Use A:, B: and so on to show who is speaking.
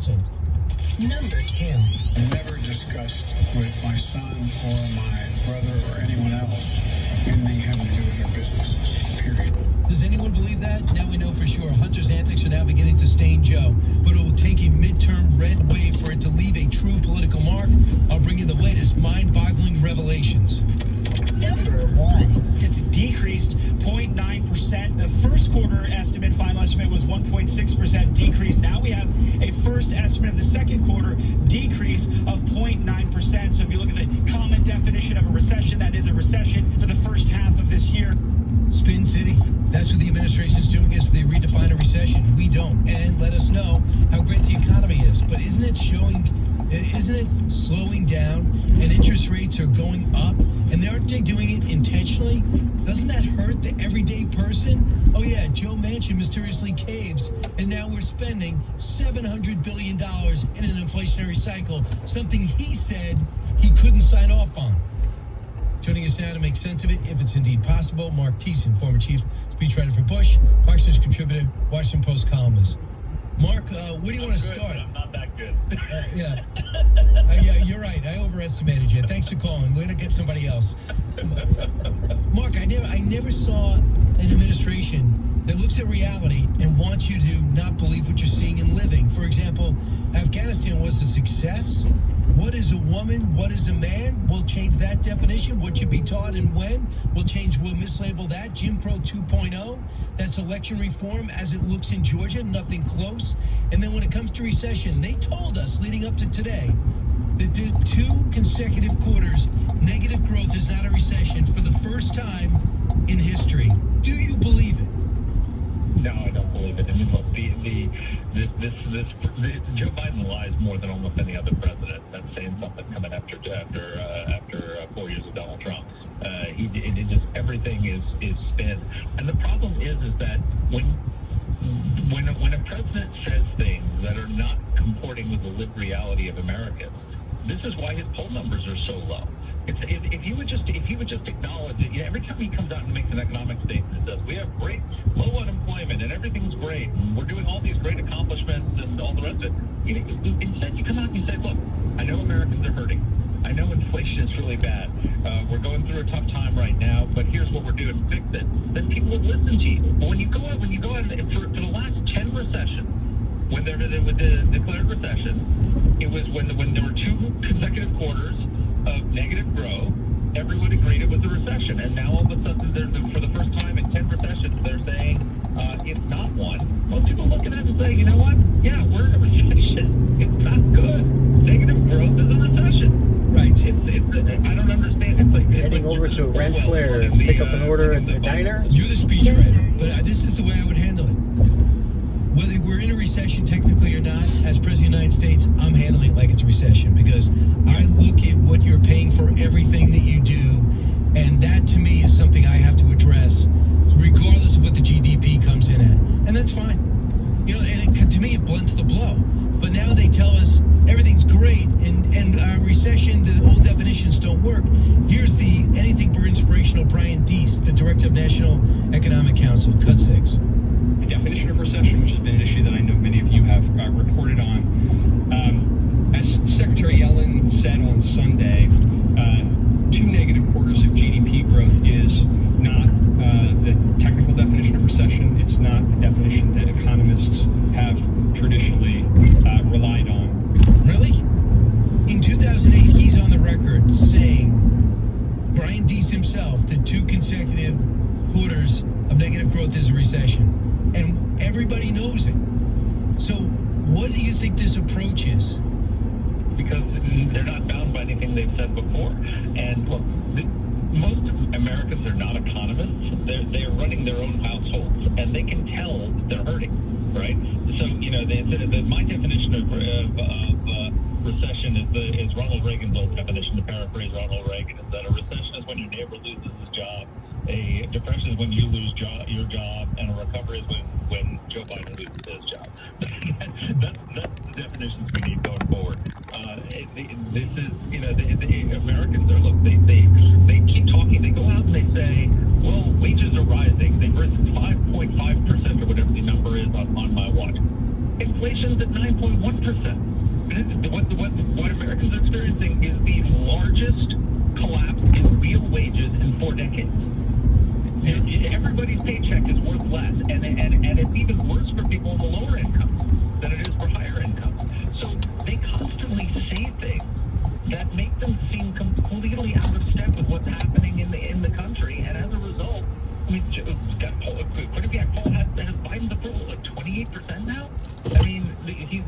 A: canceled.
B: Number 2.
C: I never discussed with my son or my brother or anyone else anything having to do with their businesses, period.
A: Does anyone believe that? Now we know for sure. Hunter's antics are now beginning to stain Joe, but it will take a midterm red wave for it to leave a true political mark. I'll bring you the latest mind-boggling revelations.
B: Number 1.
D: It's decreased 0.9%. The first quarter estimate, final estimate, was 1.6% decrease. Now we have a first estimate of the second quarter decrease of 0.9%. So if you look at the common definition of a recession, that is a recession for the first half of this year.
A: Spin City. That's what the administration's doing is they redefine a recession. We don't. And let us know how great the economy is. But isn't it slowing down and interest rates are going up? And aren't they doing it intentionally? Doesn't that hurt the everyday person? Oh yeah, Joe Manchin mysteriously caves, and now we're spending $700 billion in an inflationary cycle, something he said he couldn't sign off on. Joining us now to make sense of it, if it's indeed possible, Mark Thiessen, former chief speechwriter for Bush, Fox News contributor, Washington Post columnist. Mark, where do you want to start?
E: I'm not that good.
A: Yeah, you're right. I overestimated you. Thanks for calling. Way to get somebody else. Mark, I never saw an administration that looks at reality and wants you to not believe what you're seeing and living. For example, Afghanistan was a success. What is a woman? What is a man? We'll change that definition. What should be taught and when? We'll mislabel that. Jim Crow 2.0. That's election reform as it looks in Georgia. Nothing close. And then when it comes to recession, they told us leading up to today that the 2 consecutive quarters negative growth is not a recession for the first time in history. Do you believe it?
E: No, I don't believe it. I mean, look, Joe Biden lies more than almost any other president. That's saying something coming after 4 years of Donald Trump. It just everything is spin. And the problem is that when a president says things that are not comporting with the lived reality of Americans, this is why his poll numbers are so low. If you would just acknowledge that, every time he comes out and makes an economic statement and says we have great low unemployment and everything's great and we're doing all these great accomplishments and all the rest of it, instead you come out and you say, look, I know Americans are hurting. I know inflation is really bad. We're going through a tough time right now, but here's what we're doing to fix it. Then people would listen to you. But when you go out and for the last 10 recessions, when there was a declared recession, it was when there were 2 consecutive quarters of negative growth, everyone agreed it was a recession. And now all of a sudden, for the first time in 10 recessions, they're saying it's not one. Most people look at it and say, you know what? Yeah, we're in a recession. It's not good. Negative growth is a recession.
A: Right.
E: I don't understand. It's like
F: heading over to Rensselaer and pick up an order at the diner.
A: You're the speechwriter, but this is the way I would handle it. Whether we're in a recession technically or not, as President of the United States, I'm handling it like it's a recession because I look at what you're paying for everything that you do, and that to me is something I have to address, regardless of what the GDP comes in at, and that's fine. And to me, it blunts the blow. But now they tell us everything's great, and recession, the old definitions don't work. Here's the anything but inspirational Brian Deese, the director of National Economic Council, cut 6.
G: The definition of recession, which has been an issue that I know many of you have reported on. As Secretary Yellen said on Sunday, 2 negative quarters of GDP growth is not the technical definition of recession. It's not the definition that economists have traditionally relied on.
A: Really? In 2008, he's on the record saying, Brian Deese himself, that 2 consecutive quarters of negative growth is a recession. And everybody knows it. So what do you think this approach is?
E: Because they're not bound by anything they've said before. And look, most Americans are not economists. They're running their own households, and they can tell that they're hurting, right? So, my definition of recession is Ronald Reagan's old definition, to paraphrase Ronald Reagan, is that a recession is when your neighbor loses his job, a depression is when you lose your job, and a recovery is when Joe Biden loses his job. That's the definitions we need going forward. This is, the Americans are, look, they keep talking. They go out and they say, well, wages are rising. They've risen 5.5% or whatever the number is on my watch. Inflation's at 9%. 1.1%. What Americans are experiencing is the largest collapse in real wages in 4 decades. Everybody's paycheck is worth less, and it's even worse for people in the lower incomes than it is for higher incomes. So they constantly say things that make them seem completely out of step with what's happening in the country, and as a result, I mean, Quinnipiac poll has Biden's approval at 28% now. I mean, he's